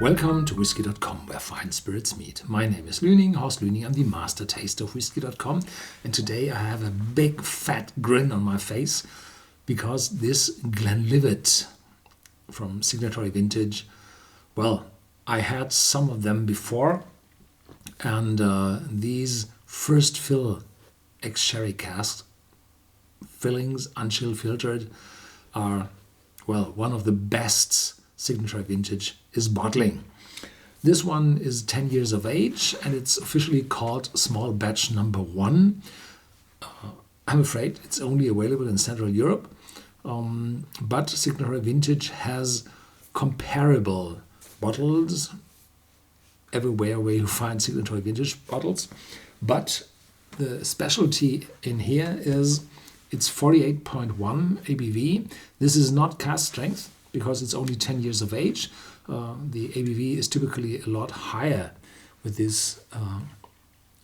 Welcome to Whisky.com, where fine spirits meet. My name is Lüning, Horst Lüning. I'm the master taster of Whisky.com, and today I have a big fat grin on my face because this Glenlivet from Signatory Vintage, well, I had some of them before, and these first fill ex-sherry cask fillings, unchill filtered, are, well, one of the best Signatory Vintage is bottling. This one is 10 years of age and it's officially called Small Batch Number 1. I'm afraid it's only available in Central Europe, but Signatory Vintage has comparable bottles everywhere where you find Signatory Vintage bottles. But the specialty in here is it's 48.1 ABV. This is not cask strength, because it's only 10 years of age. The ABV is typically a lot higher with this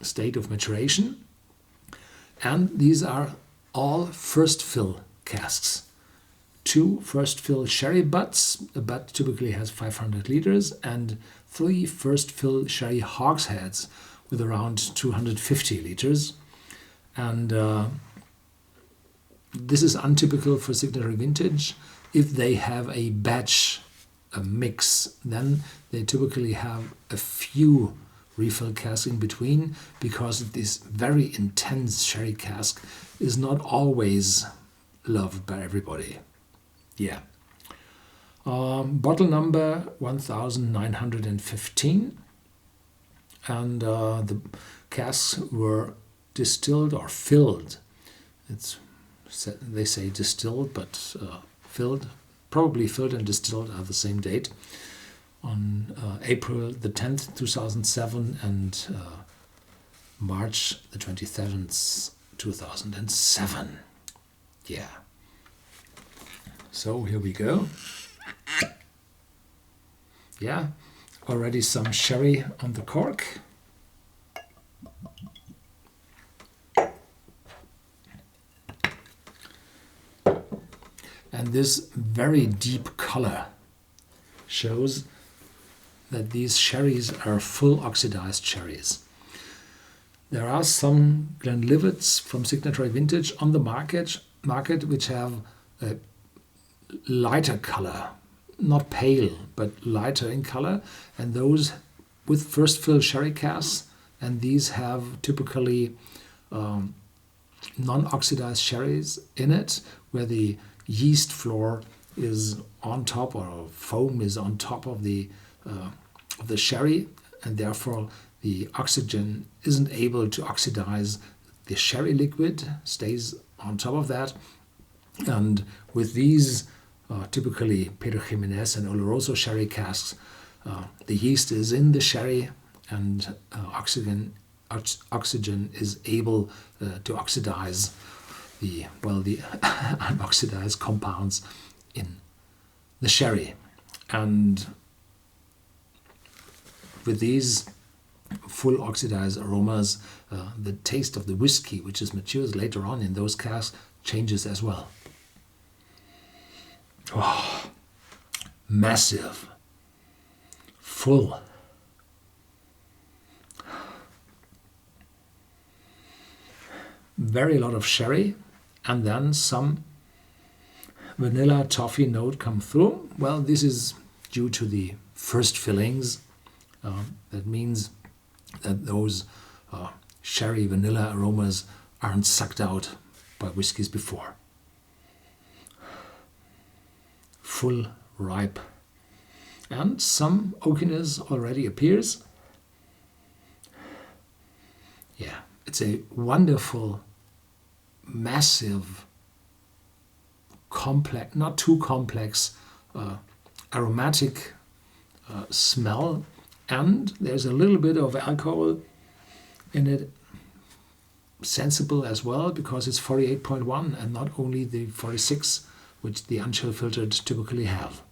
state of maturation. And these are all first fill casks. 2 first fill sherry butts. A butt typically has 500 liters, and 3 first fill sherry hogsheads with around 250 liters. And this is untypical for Signatory Vintage. If they have a batch, a mix, then they typically have a few refill casks in between, because this very intense sherry cask is not always loved by everybody. Yeah. Bottle number 1915, and the casks were distilled or filled. They say distilled, but filled, probably filled and distilled at the same date, on April the 10th, 2007 and March the 27th, 2007. Yeah. So here we go. Yeah, already some sherry on the cork. And this very deep color shows that these sherries are full oxidized sherries. There are some Glenlivets from Signatory Vintage on the market which have a lighter color, not pale, but lighter in color, and those with first fill sherry casks, and these have typically non-oxidized sherries in it, where the yeast floor is on top, or foam is on top of the sherry, and therefore the oxygen isn't able to oxidize the sherry liquid, stays on top of that. And with these typically Pedro Jimenez and Oloroso sherry casks, the yeast is in the sherry, and oxygen is able to oxidize the unoxidized compounds in the sherry. And with these full oxidized aromas, the taste of the whiskey, which is matures later on in those casks, changes as well. Oh, massive, full. Very lot of sherry, and then some vanilla toffee note come through. Well, this is due to the first fillings. That means that those sherry vanilla aromas aren't sucked out by whiskies before. Full ripe, and some oakiness already appears. Yeah, it's a wonderful, massive, complex, not too complex, aromatic smell, and there's a little bit of alcohol in it, sensible as well, because it's 48.1 and not only the 46 which the unchill filtered typically have.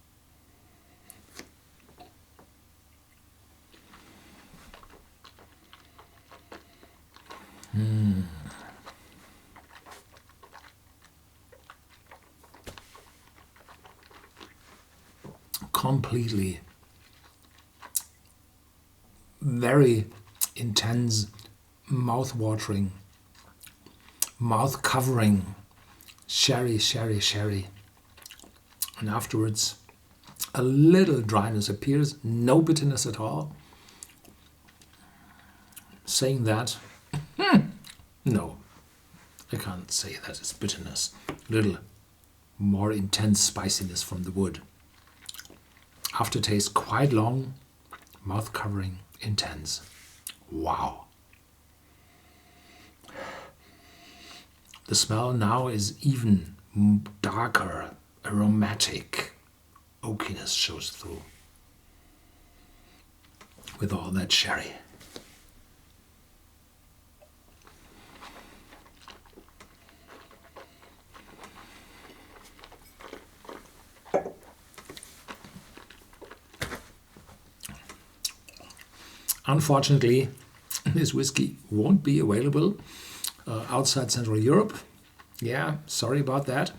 Completely very intense, mouth-watering, mouth-covering sherry. And afterwards, a little dryness appears, no bitterness at all. Saying that, no, I can't say that it's bitterness. A little more intense spiciness from the wood. Aftertaste quite long, mouth covering, intense. Wow. The smell now is even darker, aromatic. Oakiness shows through with all that sherry. Unfortunately, this whiskey won't be available outside Central Europe. Yeah, sorry about that.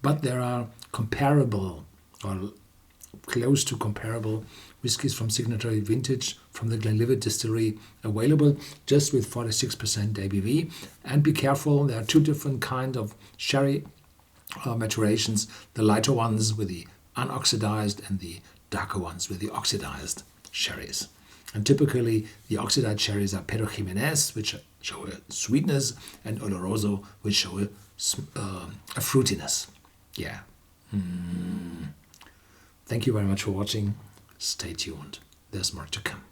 But there are comparable or close to comparable whiskies from Signatory Vintage from the Glenlivet distillery available, just with 46% ABV. And be careful, there are two different kinds of sherry maturations. The lighter ones with the unoxidized and the darker ones with the oxidized sherries. And typically, the oxidized sherries are Pedro Jimenez, which show a sweetness, and Oloroso, which show a fruitiness. Yeah. Thank you very much for watching. Stay tuned. There's more to come.